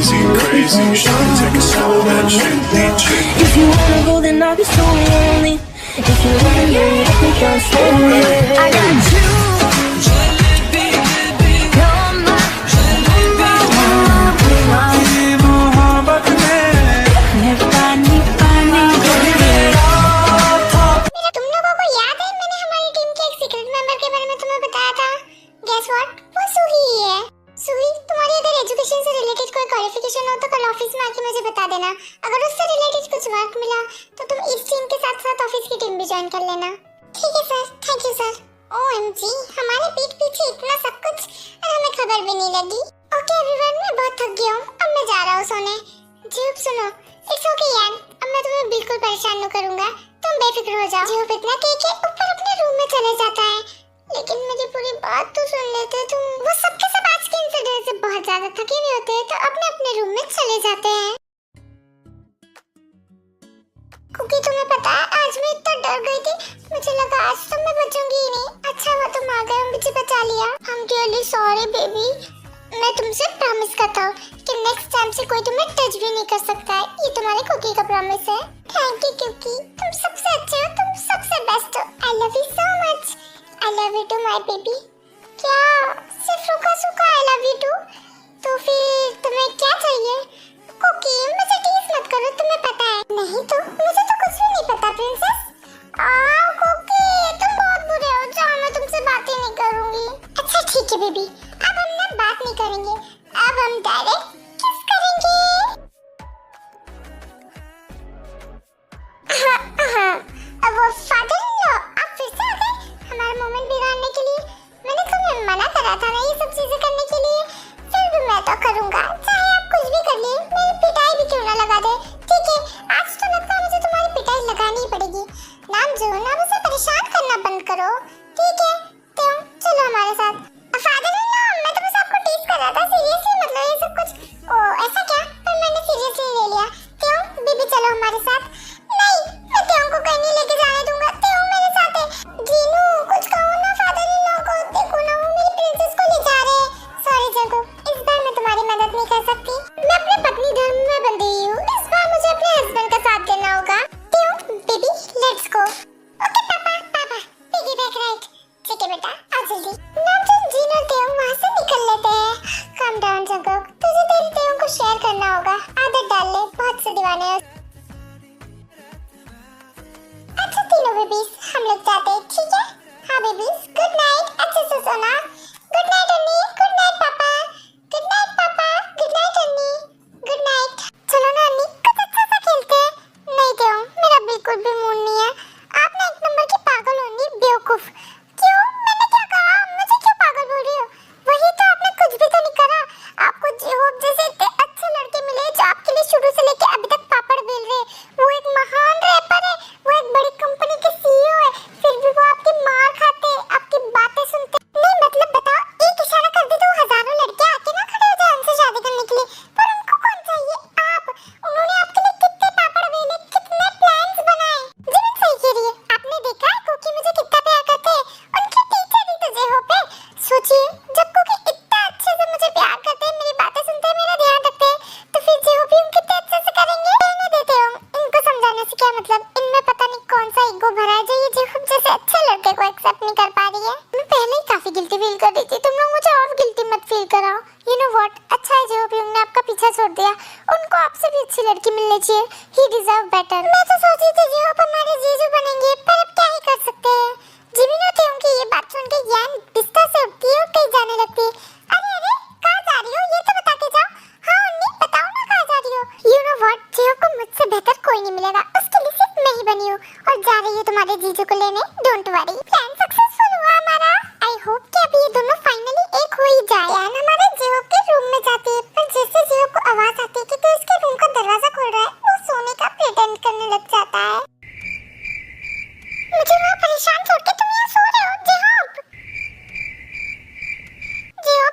crazy, crazy. Shawty take it slow, then gently, gently. If you wanna go, then I'll be so lonely. If you wanna get it, I think I'm slowly. I got you. Join कर लेना। ठीक है sir, thank you sir. OMG, हमारे पीठ पीछे इतना सब कुछ और हमें खबर भी नहीं लगी। ओके एवरीवन, मैं बहुत थक गया हूँ, अब मैं जा रहा हूँ सोने। जीप सुनो, इट्स ओके यार, अब मैं तुम्हें बिल्कुल परेशान नहीं करूँगा, तुम बेफिक्र हो जाओ। जीप इतना कह के ऊपर अपने रूम में चले जाता है, लेकिन मेरी पूरी बात तो सुन लेते तुम। वो सबके सब आज के इंसिडेंट से बहुत ज्यादा थके हुए होते हैं, तो अपने अपने रूम में चले जाते हैं। क्योंकि तुम्हें पता है आज मैं इतना डर गई थी, मुझे लगा आज तो मैं बचूंगी ही नहीं। अच्छा हुआ तुम आ गए, मुझे बचा लिया। I am really sorry baby. मैं तुमसे प्रॉमिस करता हूँ कि नेक्स्ट टाइम से कोई तुम्हें टच भी नहीं कर सकता है। ये तुम्हारे कुकी का प्रॉमिस है। थैंक यू क्यूकी, तुम सबसे अच्छे हो, तुम सबसे बेस्ट हो। I love you so much. I love you too my baby. क्या सिर्फ रूखा सूखा आई लव यू टू? तो फिर तुम्हें क्या चाहिए? कुकी मुझे टीज मत करो, तुम्हें पता है। नहीं तो मुझे तो कुछ भी नहीं पता प्रिंसेस। कुकी तुम बहुत बुरे हो, जाओ, मैं तुमसे बात ही नहीं करूंगी। अच्छा ठीक है बेबी, अब हम ना बात नहीं करेंगे, अब हम डायरेक्ट किस करेंगे। अब वो फादर इन लॉ आप फिर से आ गए हमारा मोमेंट बिगाड़ने के लिए। मैंने तुम्हें मना करा था ना ये सब चीजें करने के लिए, फिर भी मैं तो करूंगा, चाहे आप कुछ भी कर लिए, मेरी पिटाई भी क्यों ना लगा दे। ठीक है, आज तो लगता है मुझे तुम्हारी पिटाई लगानी ही पड़ेगी। नाम जो ना मुझे परेशान करना बंद करो, ठीक है? तो चलो हमारे साथ। फादर इन लॉ, मैं तो बस आपको टीज कर रहा था, सीरियसली मतलब ये सब कुछ। ओ ऐसा क्या? पर मैंने सीरियसली ले लिया। क्यों बेबी, चलो हमारे साथ। नहीं, मैं त्यों को कहीं नहीं लेके जाने दूंगा, त्यों मेरे साथ है। जीनू कुछ कहो ना फादर इन लॉ को, देखो ना वो मेरी प्रिंसेस को ले जा रहे हैं। सॉरी जगो, इस बार मैं तुम्हारी मदद नहीं कर सकती, मैं अपने पत्नी धर्म में बंधी हूँ। इस बार मुझे अपने हस्बैंड का साथ देना होगा। त्यों बेबी, लेट्स गो। ओके पापा, पापा पिगी बैक राइट। ठीक है बेटा, आ जल्दी। नामजन, जीनू और त्यों वहाँ से निकल लेते हैं। काम डाउन जगो, तुझे तेरी त्यों को शेयर करना होगा, आदत डाल ले, बहुत से दीवाने हैं। अच्छा तीनों बेबीज हम लोग जाते हैं, ठीक है? हाँ बेबीज, गुड नाइट, अच्छे से सोना। गुड नाइट अन्नी, गुड नाइट पापा, गुड नाइट पापा, गुड नाइट अन्नी, गुड नाइट। चलो ना अन्नी, कुछ अच्छा सा खेलते हैं। नहीं त्यों, मेरा बिल्कुल भी मूड नहीं है। आप ना एक नंबर की पागल हो अन्नी, बेवकूफ। क्यों? मैंने क्या कहा? मुझे क्यों पागल बोल रही हो? वही तो, आपने कुछ भी तो नहीं करा। आपको होप जैसे इतने अच्छे लड़के मिले जो आपके लिए शुरू से लेके अभी तक पापड़ बेल रहे। वो एक महान रैपर है, वो एक बड़ी कंपनी के सीईओ है, फिर भी वो आपकी मार खाते, आपकी बातें सुनते। नहीं मतलब बताओ, एक इशारा कर दे तो हजारों लड़के आके ना खड़े हो जाए उनसे शादी करने के लिए, पर उनको कौन चाहिए? आप। उन्होंने आपके लिए कितने पापड़ बेले, कितने प्लान्स बनाए। जीवन सही कह रही है, आपने देखा है कुकी मुझे कितना प्यार करते हैं, उनके टीचर ही तो जेहो पे। सोचिए, जब कुकी इतना अच्छे से मुझे प्यार करते हैं, मेरी बातें सुनते हैं, मेरा ध्यान रखते हैं, तो फिर जेहो भी उनके कितने अच्छे से करेंगे। कहने देते हो, इनको समझाने से क्या मतलब? इनमें पता नहीं कौन सा ईगो भरा है जो ये जेहो जैसे अच्छे लड़के को एक्सेप्ट नहीं कर पा रही है। मैं पहले ही काफी गिल्टी फील कर रही थी, तुम लोग मुझे और गिल्टी मत फील कराओ। यू नो व्हाट, अच्छा है जेहो भी ने आपका पीछा छोड़ दिया, उनको आपसे भी अच्छी लड़की मिलनी चाहिए। He deserve better. मैं तो सोच रही थी जेहो हमारे जीजू बनेंगे, पर अब क्या ही कर सकते हैं। जिमिन होते उनकी ये बात सुन के यान बिस्तर से उठती है और कहीं जाने लगती है। अरे अरे, कहाँ जा रही हो? ये तो बता के जाओ। हाँ अन्नी, बताओ ना कहाँ जा रही हो? यू नो व्हाट, जेहो को मुझसे बेहतर कोई नहीं मिलेगा, उसके लिए सिर्फ मैं ही बनी हूँ, और जा रही हूँ तुम्हारे जीजू को लेने। डोंट वरी, प्लान सक्सेसफुल हुआ हमारा। आई होप कि अभी ये दोनों फाइनली एक हो ही जाए। यान हमारे जेहो के रूम में जाती है, पर जैसे जेहो को आवाज आती है कि तो इसके रूम का दरवाजा खोल रहा है, वो सोने का प्रिटेंड करने लग जाता है। मुझे वहाँ परेशान छोड़ के तुम यहाँ सो रहे हो जेहो? जेहो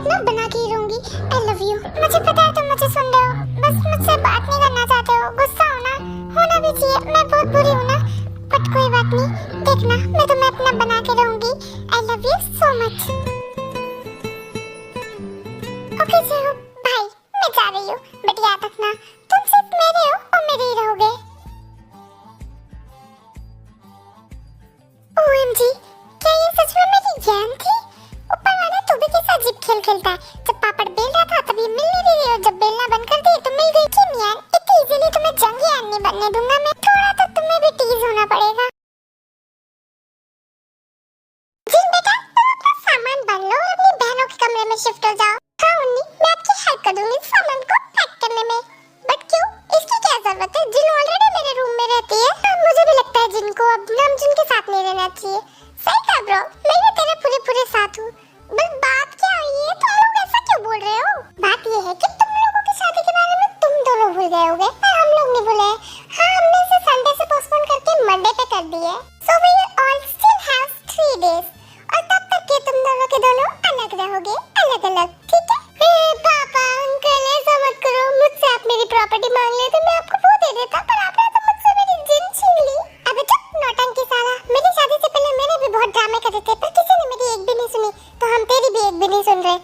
ना बना के ही रहूंगी। आई लव यू। मुझे पता है तुम मुझे सुन रहे हो, बस मुझसे बात नहीं करना चाहते हो। गुस्सा होना भी चाहिए, मैं बहुत बुरी हूँ ना, बट कोई बात नहीं, देखना मैं तुम्हें अपना बना के रहूंगी। आई love you so much. Okay चलो भाई, मैं जा रही हूँ, बट याद रखना तुम सिर्फ मेरे हो और मेरे ही रहोगे। ओएमजी, क्या ये सच में मेरी जान थी? ऊपर वाला तू भी कैसा अजीब खेल खेलता है। जब पापड़ बेल रहा था तभी मिल नहीं रही हो, जब बेलना बंद कर दिए तो मिल गई। कि मियां इतनी इजीली तुम्हें जंगी यान नहीं बनने दूंगा मैं। थोड़ा तो तुम्हें भी टीज होना पड़ेगा। जिन बेटा तुम अपना सामान भर लो और अपनी बहनों के कमरे में शिफ्ट हो जाओ। हाँ उन्नी, मैं आपकी हेल्प कर दूंगी सामान को पैक करने में। बट क्यों, इसकी क्या जरूरत है? जिन ऑलरेडी मेरे रूम में रहती है। मुझे भी लगता है जिनको अब नामजिन के साथ नहीं रहना चाहिए। सही कहा ब्रो, मैं भी तेरे पूरे साथ हूँ। बस बात क्या हुई है, तुम लोग ऐसा क्यों बोल रहे हो? बात ये है कि तुम लोगों की शादी के बारे में तुम दोनों भूल गए होगे, पर हम लोग नहीं भूले। हाँ, हमने इसे संडे से पोस्टपोन करके मंडे पे कर दी है। So we all still have 3 days, और तब तक के तुम दोनों के दोनों अलग रहोगे, अलग-अलग, ठीक है? पापा अंकल ऐसा मत करो, मुझसे आप मेरी प्रॉपर्टी मांग लेते, मैं आपको वो दे देता, पर आपने तो मुझसे मेरी जिन छीन ली। अबे चुप नौटंकी साला, मेरी शादी से पहले मैंने भी बहुत ड्रामे करे थे, पर किसी ने मेरी एक भी नहीं सुनी, तो हम तेरी भी एक भी नहीं सुन रहे।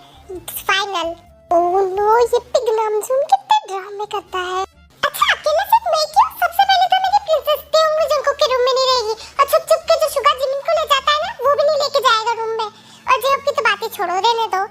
फाइनल। ओह नो, ये पिग नामजुन कितने ड्रामे करता है। अच्छा अकेले सिर्फ मैं क्यों? सबसे पहले तो मेरी प्रिंसेस तेओंग जंकुक के रूम में नहीं रहेगी, और छुप-छुप के जो शुगर जिमिन को ले जाता है ना, वो भी नहीं लेके जाएगा रूम में। और जेब की तो बातें छोड़ो, रहने दो।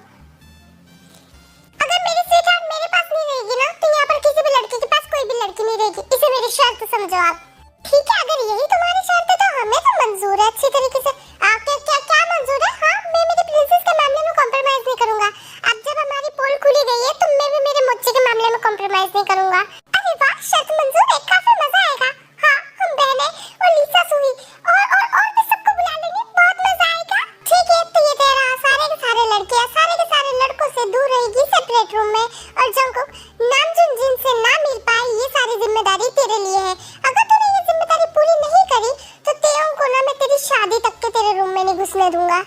अगर मेरी स्वीटहार्ट मेरे पास नहीं रहेगी ना, तो यहाँ पर किसी भी लड़के के पास कोई भी लड़की नहीं रहेगी। इसे मेरी शर्त समझो आप। ठीक है, अगर यही तुम्हारी शर्त है तो हमें तो मंजूर है अच्छी तरीके से। आपके क्या मंजूर है? हाँ, मैं मेरी प्रिंसेस के मामले में कॉम्प्रोमाइज नहीं करूंगा। अब जब हमारी पोल खुली गई है तो मैं भी मेरे मोची के मामले में कॉम्प्रोमाइज नहीं करूंगा। अरे वाह, शर्त मंजूर है, काफी मजा आएगा। हाँ, हम बहनें और लीसा सुई और भी सबको बुला लेंगे, बहुत मजा आएगा। ठीक है, तो ये तेरा सारे के सारे लड़कियां सारे के सारे लड़कों से दूर रहेगी सेपरेट रूम में, और जंकुक नामजुन जिनसे ना मिल पाए, ये सारी जिम्मेदारी तेरे लिए है। अगर तूने ये जिम्मेदारी पूरी नहीं करी तो तेओंग को ना मैं तेरी शादी तक के तेरे रूम में नहीं घुसने दूंगा।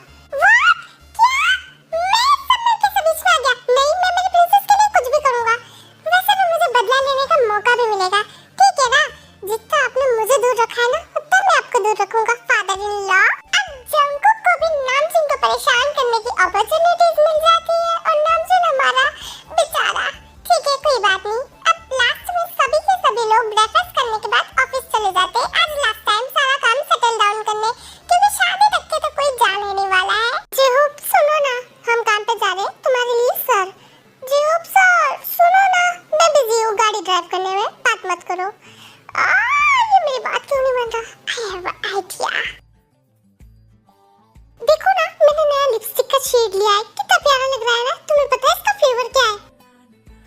शेड लिया है, कितना प्यारा लग रहा है ना। तुम्हें पता है इसका फ्लेवर क्या है?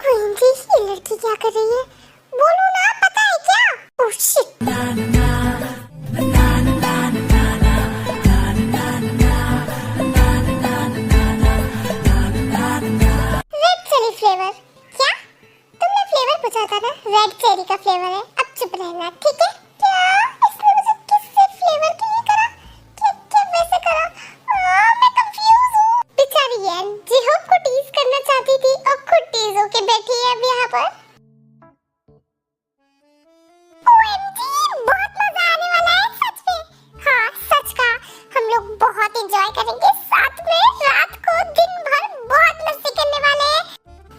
क्वीन जी, ये लड़की क्या कर रही है? बोलो ना, पता है क्या? Oh shit. Red cherry flavour. क्या तुमने फ्लेवर पूछा था ना? रेड चेरी का फ्लेवर है। अब चुप रहना, ठीक है? क्या इसने मुझे किससे फ्लेवर के लिए करा? क्या वैसे करा? मैं कंफ्यूज हूँ। बेचारी यार, जिहोप को टीज करना चाहती थी और खुद टीज होके बैठी है अब यहाँ पर। OMG, बहुत मजा आने वाला है सच में। हाँ सच का, हम लोग बहुत एंजॉय करेंगे साथ में, रात को दिन भर बहुत मस्ती करने वाले हैं।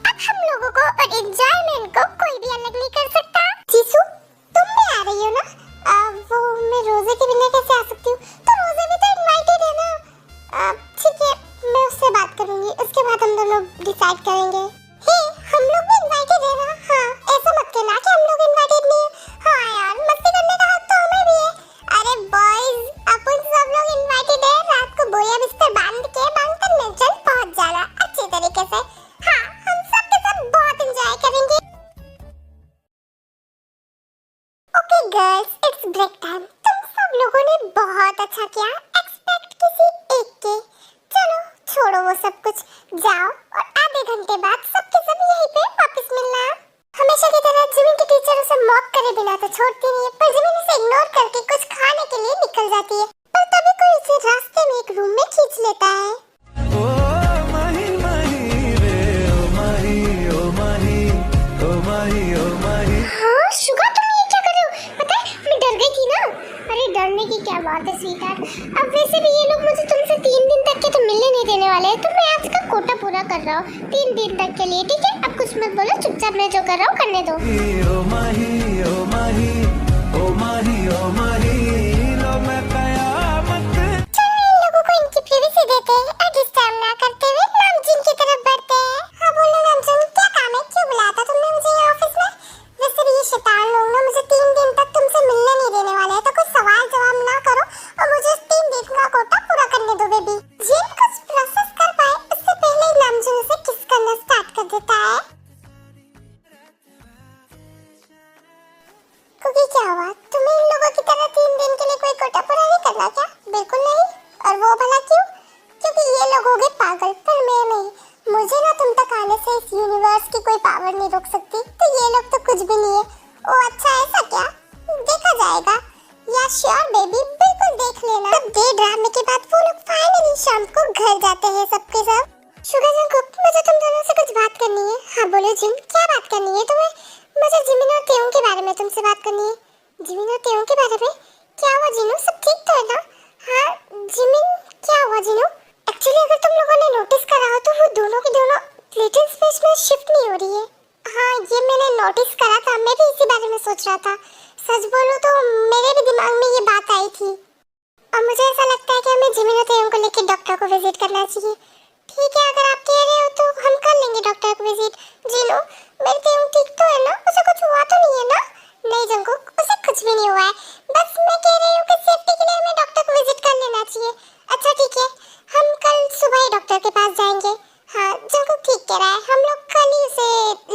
अब हम लोगों को और एंजॉयमेंट को कोई भी अलग नहीं कर सकता। जीसू, तुम भी आ रही हो ना? वो मैं रोजे के बिना कैसे आ सकती हूँ? तो रोजे भी तो इनवाइटेड है ना। ठीक है, मैं उससे बात करूंगी, उसके बाद हम दोनों डिसाइड करेंगे। हे, हम लोग भी इनवाइटेड है ना? हाँ, ऐसा मत कहना कि हम लोग इनवाइटेड नहीं है। हाँ यार, मस्ती करने का हक तो हमें भी है। अरे बॉयज, अपन सब लोग इनवाइटेड है। रात को बोरिया बिस्तर बांध के बांधकर नेचर पहुंच जाना अच्छी तरीके से। हाँ, हम सब के सब बहुत एंजॉय करेंगे। Okay girls, it's break time. तुम सब लोगों ने बहुत अच्छा किया, एक्सपेक्ट किसी एक के। चलो छोड़ो वो सब कुछ, जाओ और आधे घंटे बाद सबके सब यहीं पे वापस मिलना। हमेशा की तरह जिमिन की टीचर उसे मॉक करे बिना तो छोड़ती नहीं है, पर जिमिन उसे इग्नोर करके कुछ खाने के लिए निकल जाती है। पर तभी कोई उसे रास्ते में एक रूम में खींच लेता है। ओ माही माही डरने की क्या बात है स्वीटहार्ट। अब वैसे भी ये लोग मुझे तुमसे 3 दिन तक के तो मिलने नहीं देने वाले हैं, तो मैं आज का कोटा पूरा कर रहा हूँ 3 दिन तक के लिए, ठीक है। अब कुछ मत बोलो, चुपचाप मैं जो कर रहा हूँ करने दो। ओ माही ओ माही ओ माही ओ माही लो मैं कयामत। चलो इन लोगों को इनकी प्राइवेसी देते हैं और डिस्टर्ब ना करते हुए नामजिन की तरफ बढ़ते हैं। हाँ बोलो नामजिन, क्या काम है, क्यों बुलाया था तुमने मुझे ये ऑफिस में? वैसे भी ये शैतान लोग ना मुझे 3 दिन तक तुमसे मिलने नहीं देने वाले हैं, तो कुछ सवाल जवाब ना करो और मुझे 3 दिन का कोटा पूरा करने दो बेबी। जिन कुछ प्रोसेस कर पाए उससे पहले ही नामजिन उसे किस करना स्टार्ट कर देता है। क्योंकि क्या हुआ, तुम्हें इन लोगों की तरह 3 दिन के लिए कोई कोटा पूरा नहीं करना क्या? बिल्कुल नहीं। और वो भला क्यों? क्योंकि ये लोग हो गए पागल, पर मैं नहीं। मुझे ना तुम तक आने से इस यूनिवर्स की कोई पावर नहीं रोक सकती, तो ये लोग तो कुछ भी नहीं है। ओ अच्छा, ऐसा क्या? देखा जाएगा। या श्योर बेबी, बिल्कुल देख लेना। तब देर ड्रामे के बाद वो लोग फाइनली शाम को घर जाते हैं सबके सब। शुगर जंकुक, मुझे तुम दोनों से कुछ बात करनी है। हाँ बोलो जिन, क्या बात करनी है तुम्हें? मुझे जिमिन और तेयोंग के बारे में तुमसे बात करनी है। जिमिन और तेयोंग के बारे में? क्या हुआ जिनू, सब ठीक तो है ना? हाँ जिमिन, क्या हुआ जिनू? एक्चुअली अगर तुम लोगों ने नोटिस करा हो तो वो दोनों की दोनों लिटिल स्पेस में शिफ्ट नहीं हो रही है। हाँ ये मैंने नोटिस करा था, मैं भी इसी बारे में सोच रहा था। सच बोलूं तो मेरे भी दिमाग में ये बात आई थी और मुझे ऐसा लगता है कि हमें जिमिन और तेयोंग को लेकर डॉक्टर को विजिट करना चाहिए। ठीक है, अगर आप कह रहे हो तो हम कर लेंगे डॉक्टर को विजिट। जिनू, मेरे तेयोंग ठीक तो है ना? उसे कुछ हुआ तो नहीं है ना? नहीं जंकुक, उसे कुछ भी नहीं हुआ है। बस मैं कह रही हूँ कि सेफ्टी के लिए हमें डॉक्टर को विजिट कर लेना चाहिए। अच्छा ठीक है, हम कल सुबह ही डॉक्टर के पास जाएंगे। हाँ जंकुक ठीक कह रहा है, हम लोग कल ही उसे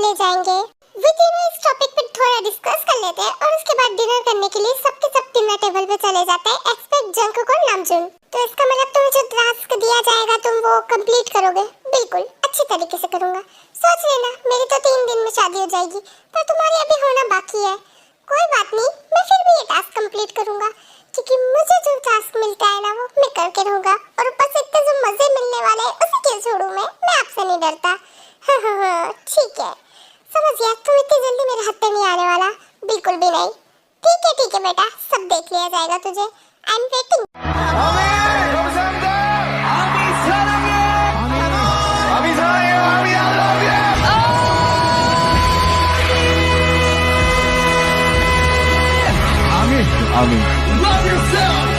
ले जाएंगे। वे तीनों इस टॉपिक पे थोड़ा डिस्कस कर लेते हैं और उसके बाद डिनर करने के लिए सबके सब डिनर टेबल पे चले जाते हैं एक्सेप्ट जंकुक और नामजुन। तो इसका मतलब तुम्हें जो टास्क दिया जाएगा तुम वो कंप्लीट करोगे? बिल्कुल, अच्छी तरीके से करूंगा। सोच लेना, मेरी तो 3 दिन में शादी हो जाएगी, पर तुम्हारी अभी होना बाकी है। कोई बात नहीं, मैं फिर भी ये टास्क कंप्लीट करूंगा, क्योंकि मुझे जो टास्क मिलता है ना वो मैं करके रहूंगा। और ऊपर से इतने जो मजे मिलने वाले हैं उसे क्यों छोड़ूं मैं आपसे नहीं डरता। हाँ ठीक है, समझ गया, तुम इतनी जल्दी मेरे हाथ पे नहीं आने वाला, बिल्कुल भी नहीं। ठीक है बेटा, सब देख लिया जाएगा तुझे। I am waiting. Love yourself.